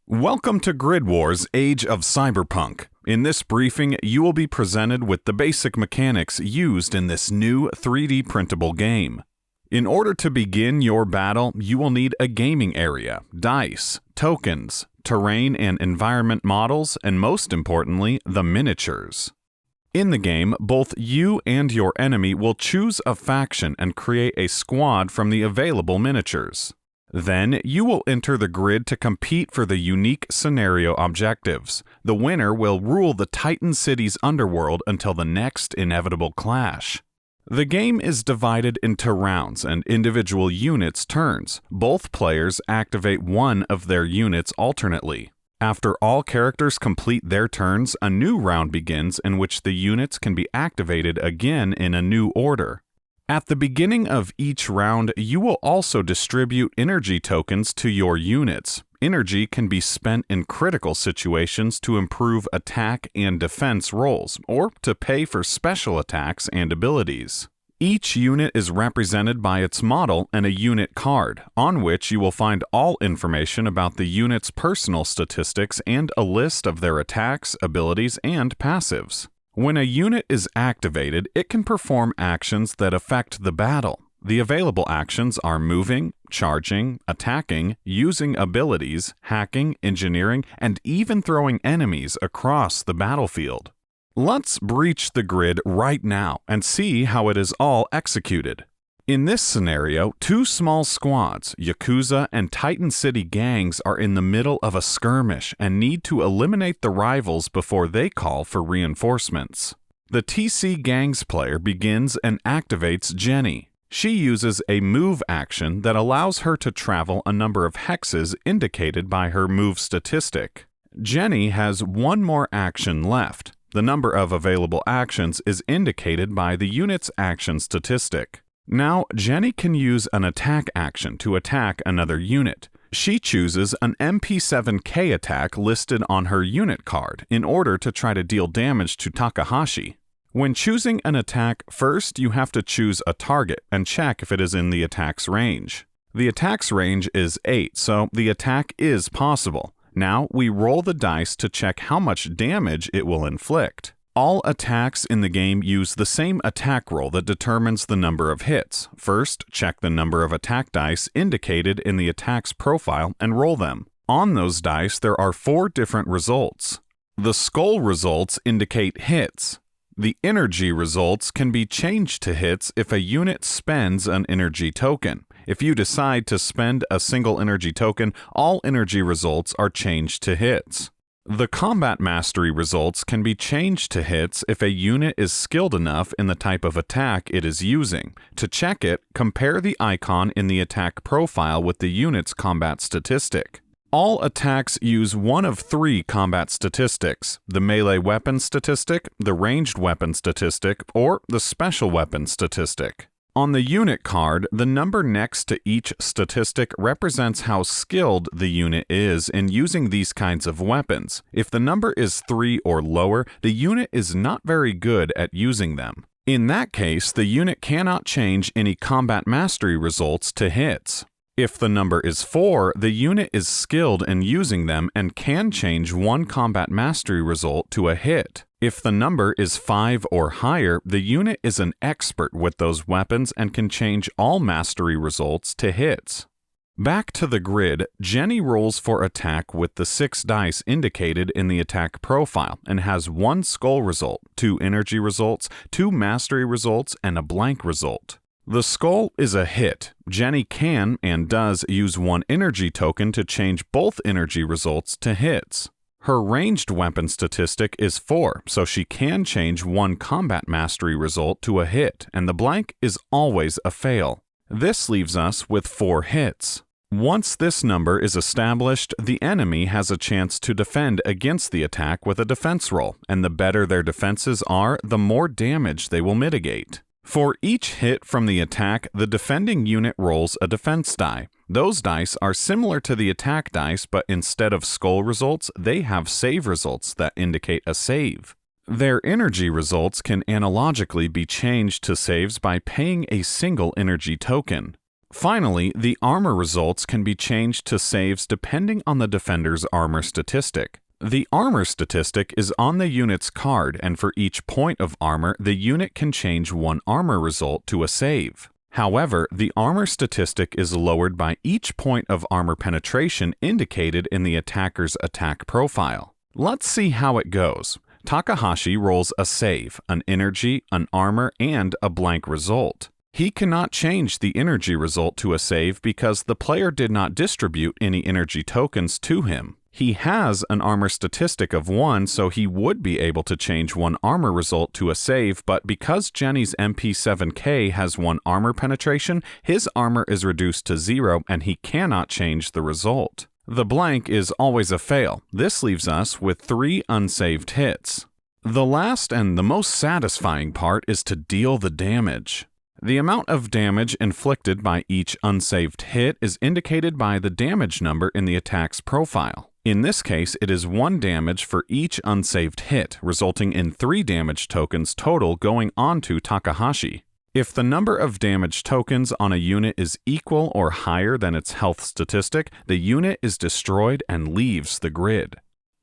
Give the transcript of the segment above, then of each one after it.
Welcome to GRIDWARS Age of Cyberpunk. In this briefing, you will be presented with the basic mechanics used in this new 3D printable game. In order to begin your battle, you will need a gaming area, dice, tokens, terrain and environment models, and most importantly, the miniatures. In the game, both you and your enemy will choose a faction and create a squad from the available miniatures. Then, you will enter the grid to compete for the unique scenario objectives. The winner will rule the Titan City's underworld until the next inevitable clash. The game is divided into rounds and individual units' turns. Both players activate one of their units alternately. After all characters complete their turns, a new round begins in which the units can be activated again in a new order. At the beginning of each round, you will also distribute energy tokens to your units. Energy can be spent in critical situations to improve attack and defense rolls, or to pay for special attacks and abilities. Each unit is represented by its model and a unit card, on which you will find all information about the unit's personal statistics and a list of their attacks, abilities, and passives. When a unit is activated, it can perform actions that affect the battle. The available actions are moving, charging, attacking, using abilities, hacking, engineering, and even throwing enemies across the battlefield. Let's breach the grid right now and see how it is all executed. In this scenario, two small squads, Yakuza and Titan City gangs, are in the middle of a skirmish and need to eliminate the rivals before they call for reinforcements. The TC gangs player begins and activates Jenny. She uses a move action that allows her to travel a number of hexes indicated by her move statistic. Jenny has one more action left. The number of available actions is indicated by the unit's action statistic. Now, Jenny can use an attack action to attack another unit. She chooses an MP7K attack listed on her unit card in order to try to deal damage to Takahashi. When choosing an attack, first you have to choose a target and check if it is in the attack's range. The attack's range is 8, so the attack is possible. Now we roll the dice to check how much damage it will inflict. All attacks in the game use the same attack roll that determines the number of hits. First, check the number of attack dice indicated in the attack's profile and roll them. On those dice, there are 4 different results. The skull results indicate hits. The energy results can be changed to hits if a unit spends an energy token. If you decide to spend a single energy token, all energy results are changed to hits. The combat mastery results can be changed to hits if a unit is skilled enough in the type of attack it is using. To check it, compare the icon in the attack profile with the unit's combat statistic. All attacks use one of 3 combat statistics: the melee weapon statistic, the ranged weapon statistic, or the special weapon statistic. On the unit card, the number next to each statistic represents how skilled the unit is in using these kinds of weapons. If the number is 3 or lower, the unit is not very good at using them. In that case, the unit cannot change any combat mastery results to hits. If the number is 4, the unit is skilled in using them and can change one combat mastery result to a hit. If the number is 5 or higher, the unit is an expert with those weapons and can change all mastery results to hits. Back to the grid, Jenny rolls for attack with the 6 dice indicated in the attack profile and has 1 skull result, 2 energy results, 2 mastery results, and a blank result. The skull is a hit. Jenny can and does use 1 energy token to change both energy results to hits. Her ranged weapon statistic is 4, so she can change 1 combat mastery result to a hit, and the blank is always a fail. This leaves us with 4 hits. Once this number is established, the enemy has a chance to defend against the attack with a defense roll, and the better their defenses are, the more damage they will mitigate. For each hit from the attack, the defending unit rolls a defense die. Those dice are similar to the attack dice, but instead of skull results, they have save results that indicate a save. Their energy results can analogically be changed to saves by paying a single energy token. Finally, the armor results can be changed to saves depending on the defender's armor statistic. The armor statistic is on the unit's card, and for each point of armor, the unit can change one armor result to a save. However, the armor statistic is lowered by each point of armor penetration indicated in the attacker's attack profile. Let's see how it goes. Takahashi rolls a save, an energy, an armor, and a blank result. He cannot change the energy result to a save because the player did not distribute any energy tokens to him. He has an armor statistic of 1, so he would be able to change one armor result to a save, but because Jenny's MP7K has 1 armor penetration, his armor is reduced to 0 and he cannot change the result. The blank is always a fail. This leaves us with 3 unsaved hits. The last and the most satisfying part is to deal the damage. The amount of damage inflicted by each unsaved hit is indicated by the damage number in the attack's profile. In this case, it is 1 damage for each unsaved hit, resulting in 3 damage tokens total going on to Takahashi. If the number of damage tokens on a unit is equal or higher than its health statistic, the unit is destroyed and leaves the grid.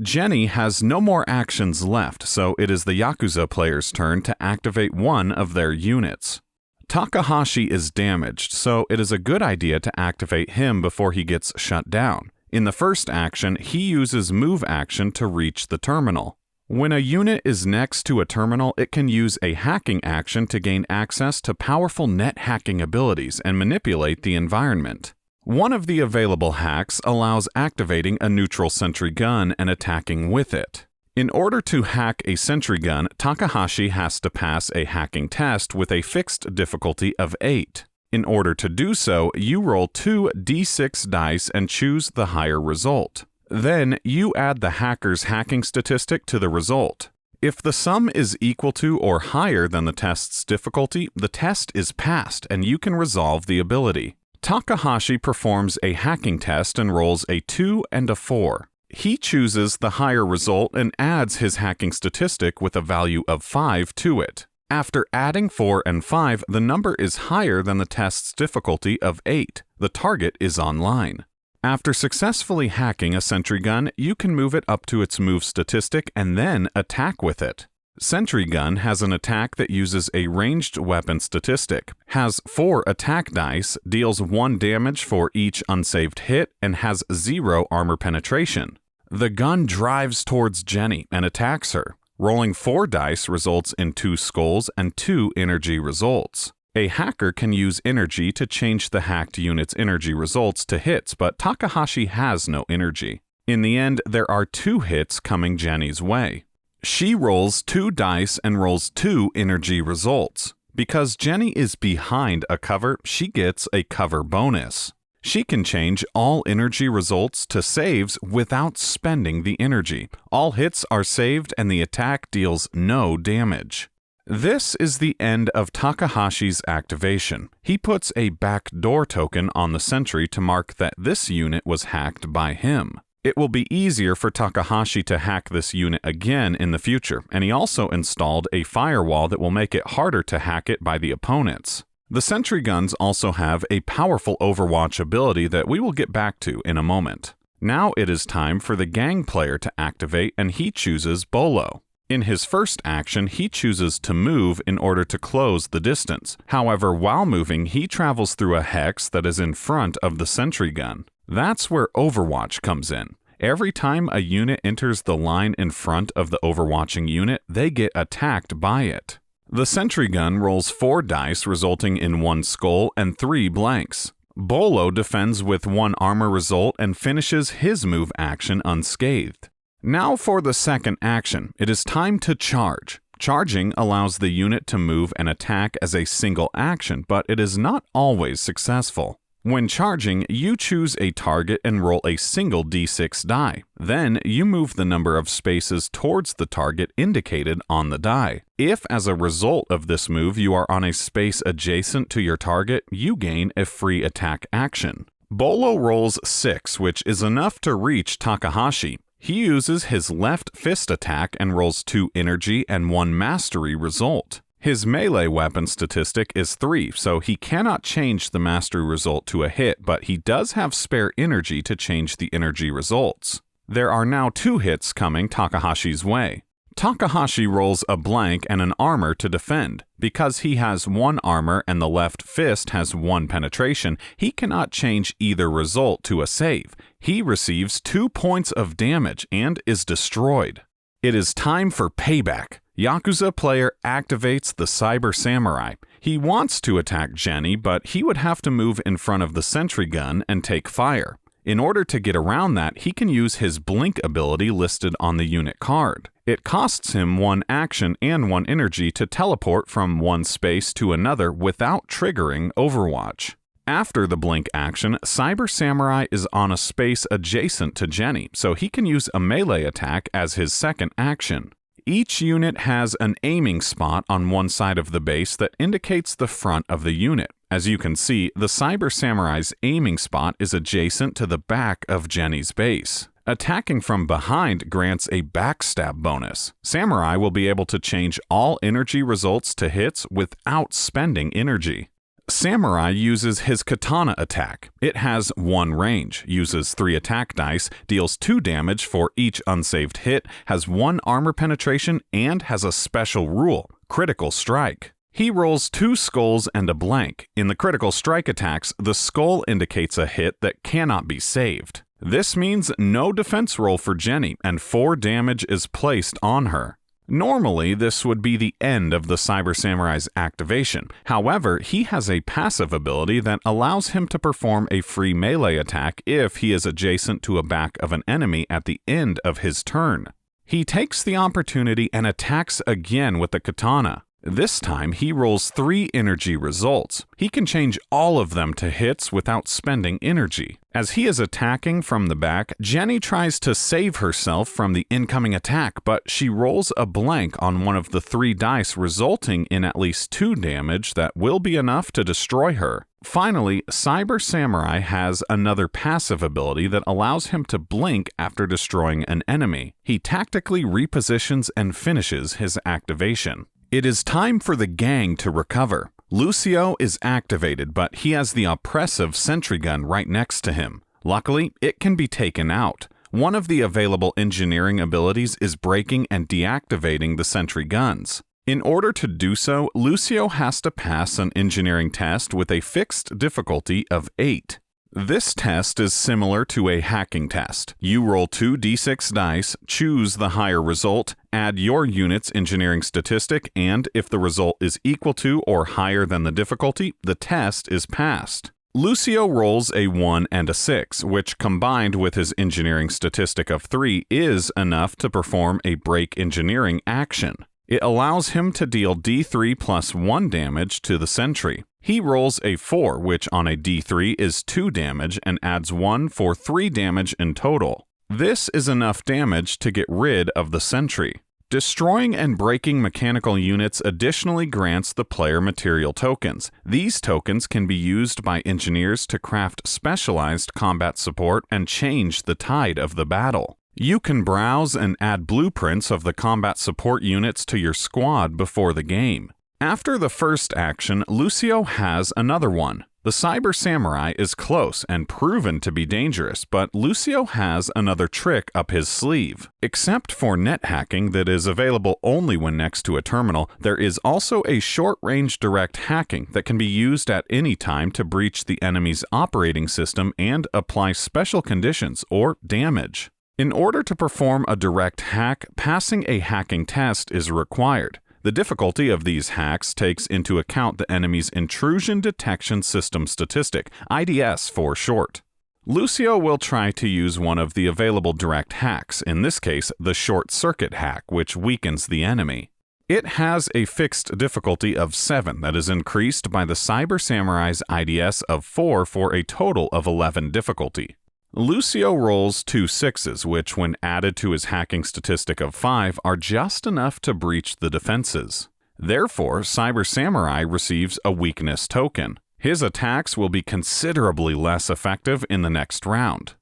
Jenny has no more actions left, so it is the Yakuza player's turn to activate one of their units. Takahashi is damaged, so it is a good idea to activate him before he gets shut down. In the first action, he uses move action to reach the terminal. When a unit is next to a terminal, it can use a hacking action to gain access to powerful net hacking abilities and manipulate the environment. One of the available hacks allows activating a neutral sentry gun and attacking with it. In order to hack a sentry gun, Takahashi has to pass a hacking test with a fixed difficulty of 8. In order to do so, you roll 2 d6 dice and choose the higher result. Then, you add the hacker's hacking statistic to the result. If the sum is equal to or higher than the test's difficulty, the test is passed and you can resolve the ability. Takahashi performs a hacking test and rolls a 2 and a 4. He chooses the higher result and adds his hacking statistic with a value of 5 to it. After adding 4 and 5, the number is higher than the test's difficulty of 8. The target is online. After successfully hacking a sentry gun, you can move it up to its move statistic and then attack with it. Sentry gun has an attack that uses a ranged weapon statistic, has 4 attack dice, deals 1 damage for each unsaved hit, and has 0 armor penetration. The gun drives towards Jenny and attacks her. Rolling 4 dice results in 2 skulls and 2 energy results. A hacker can use energy to change the hacked unit's energy results to hits, but Takahashi has no energy. In the end, there are 2 hits coming Jenny's way. She rolls 2 dice and rolls 2 energy results. Because Jenny is behind a cover, she gets a cover bonus. She can change all energy results to saves without spending the energy. All hits are saved and the attack deals no damage. This is the end of Takahashi's activation. He puts a backdoor token on the sentry to mark that this unit was hacked by him. It will be easier for Takahashi to hack this unit again in the future, and he also installed a firewall that will make it harder to hack it by the opponents. The sentry guns also have a powerful Overwatch ability that we will get back to in a moment. Now it is time for the gang player to activate, and he chooses Bolo. In his first action, he chooses to move in order to close the distance. However, while moving, he travels through a hex that is in front of the sentry gun. That's where Overwatch comes in. Every time a unit enters the line in front of the overwatching unit, they get attacked by it. The sentry gun rolls 4 dice, resulting in 1 skull and 3 blanks. Bolo defends with 1 armor result and finishes his move action unscathed. Now for the second action, it is time to charge. Charging allows the unit to move and attack as a single action, but it is not always successful. When charging, you choose a target and roll a single d6 die. Then, you move the number of spaces towards the target indicated on the die. If, as a result of this move, you are on a space adjacent to your target, you gain a free attack action. Bolo rolls 6, which is enough to reach Takahashi. He uses his left fist attack and rolls 2 energy and 1 mastery result. His melee weapon statistic is 3, so he cannot change the mastery result to a hit, but he does have spare energy to change the energy results. There are now 2 hits coming Takahashi's way. Takahashi rolls a blank and an armor to defend. Because he has 1 armor and the left fist has 1 penetration, he cannot change either result to a save. He receives 2 points of damage and is destroyed. It is time for payback. Yakuza player activates the Cyber Samurai. He wants to attack Jenny, but he would have to move in front of the Sentry gun and take fire. In order to get around that, he can use his Blink ability listed on the unit card. It costs him 1 action and 1 energy to teleport from one space to another without triggering Overwatch. After the Blink action, Cyber Samurai is on a space adjacent to Jenny, so he can use a melee attack as his second action. Each unit has an aiming spot on one side of the base that indicates the front of the unit. As you can see, the Cyber Samurai's aiming spot is adjacent to the back of Jenny's base. Attacking from behind grants a backstab bonus. Samurai will be able to change all energy results to hits without spending energy. Samurai uses his katana attack. It has 1 range, uses 3 attack dice, deals 2 damage for each unsaved hit, has 1 armor penetration, and has a special rule, critical strike. He rolls 2 skulls and a blank. In the critical strike attacks, the skull indicates a hit that cannot be saved. This means no defense roll for Jenny, and 4 damage is placed on her. Normally, this would be the end of the Cyber Samurai's activation. However, he has a passive ability that allows him to perform a free melee attack if he is adjacent to a back of an enemy at the end of his turn. He takes the opportunity and attacks again with the katana. This time, he rolls 3 energy results. He can change all of them to hits without spending energy. As he is attacking from the back, Jenny tries to save herself from the incoming attack, but she rolls a blank on one of the 3 dice, resulting in at least 2 damage that will be enough to destroy her. Finally, Cyber Samurai has another passive ability that allows him to blink after destroying an enemy. He tactically repositions and finishes his activation. It is time for the gang to recover. Lucio is activated, but he has the oppressive Sentry gun right next to him. Luckily, it can be taken out. One of the available engineering abilities is breaking and deactivating the Sentry guns. In order to do so, Lucio has to pass an engineering test with a fixed difficulty of 8. This test is similar to a hacking test. You roll 2 d6 dice, choose the higher result, add your unit's engineering statistic, and if the result is equal to or higher than the difficulty, the test is passed. Lucio rolls a 1 and a 6, which combined with his engineering statistic of 3 is enough to perform a break engineering action. It allows him to deal d3 plus 1 damage to the Sentry. He rolls a 4, which on a d3 is 2 damage and adds 1 for 3 damage in total. This is enough damage to get rid of the Sentry. Destroying and breaking mechanical units additionally grants the player material tokens. These tokens can be used by engineers to craft specialized combat support and change the tide of the battle. You can browse and add blueprints of the combat support units to your squad before the game. After the first action, Lucio has another one. The Cyber Samurai is close and proven to be dangerous, but Lucio has another trick up his sleeve. Except for net hacking that is available only when next to a terminal, there is also a short-range direct hacking that can be used at any time to breach the enemy's operating system and apply special conditions or damage. In order to perform a direct hack, passing a hacking test is required. The difficulty of these hacks takes into account the enemy's Intrusion Detection System statistic, IDS for short. Lucio will try to use one of the available direct hacks, in this case the short circuit hack, which weakens the enemy. It has a fixed difficulty of 7 that is increased by the Cyber Samurai's IDS of 4 for a total of 11 difficulty. Lucio rolls 2 6s, which when added to his hacking statistic of 5 are just enough to breach the defenses. Therefore, Cyber Samurai receives a weakness token. His attacks will be considerably less effective in the next round.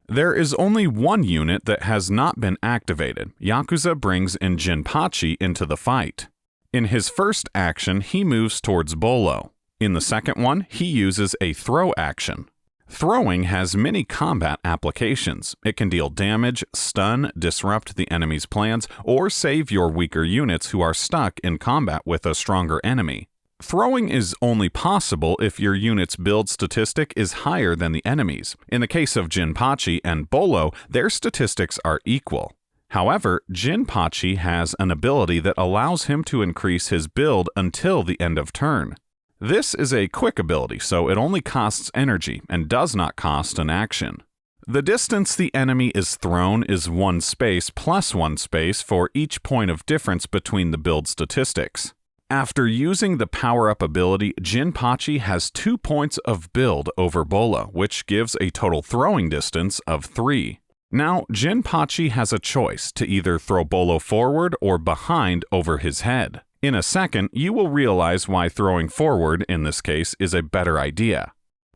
There is only one unit that has not been activated. Yakuza brings in Jinpachi into the fight. In his first action, he moves towards Bolo. In the second one, he uses a throw action. Throwing has many combat applications. It can deal damage, stun, disrupt the enemy's plans, or save your weaker units who are stuck in combat with a stronger enemy. Throwing is only possible if your unit's build statistic is higher than the enemy's. In the case of Jinpachi and Bolo, their statistics are equal. However, Jinpachi has an ability that allows him to increase his build until the end of turn. This is a quick ability, so it only costs energy and does not cost an action. The distance the enemy is thrown is 1 space plus 1 space for each point of difference between the build statistics. After using the power-up ability, Jinpachi has 2 points of build over Bolo, which gives a total throwing distance of 3. Now, Jinpachi has a choice to either throw Bolo forward or behind over his head. In a second, you will realize why throwing forward, in this case, is a better idea.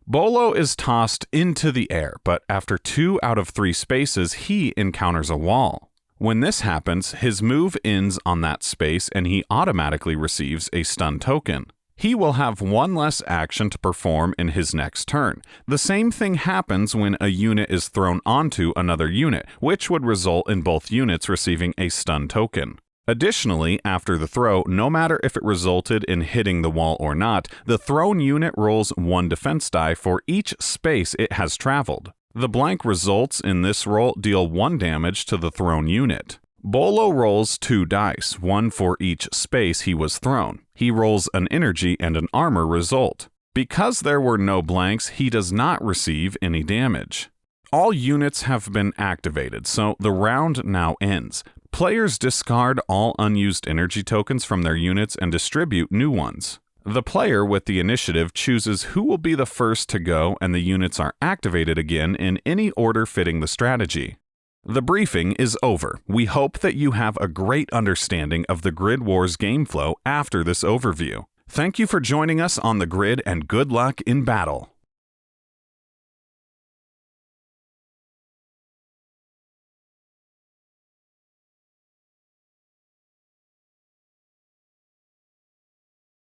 Bolo is tossed into the air, but after 2 out of 3 spaces, he encounters a wall. When this happens, his move ends on that space and he automatically receives a stun token. He will have 1 less action to perform in his next turn. The same thing happens when a unit is thrown onto another unit, which would result in both units receiving a stun token. Additionally, after the throw, no matter if it resulted in hitting the wall or not, the thrown unit rolls 1 defense die for each space it has traveled. The blank results in this roll deal 1 damage to the thrown unit. Bolo rolls 2 dice, 1 for each space he was thrown. He rolls an energy and an armor result. Because there were no blanks, he does not receive any damage. All units have been activated, so the round now ends. Players discard all unused energy tokens from their units and distribute new ones. The player with the initiative chooses who will be the first to go, and the units are activated again in any order fitting the strategy. The briefing is over. We hope that you have a great understanding of the Grid Wars game flow after this overview. Thank you for joining us on the grid and good luck in battle.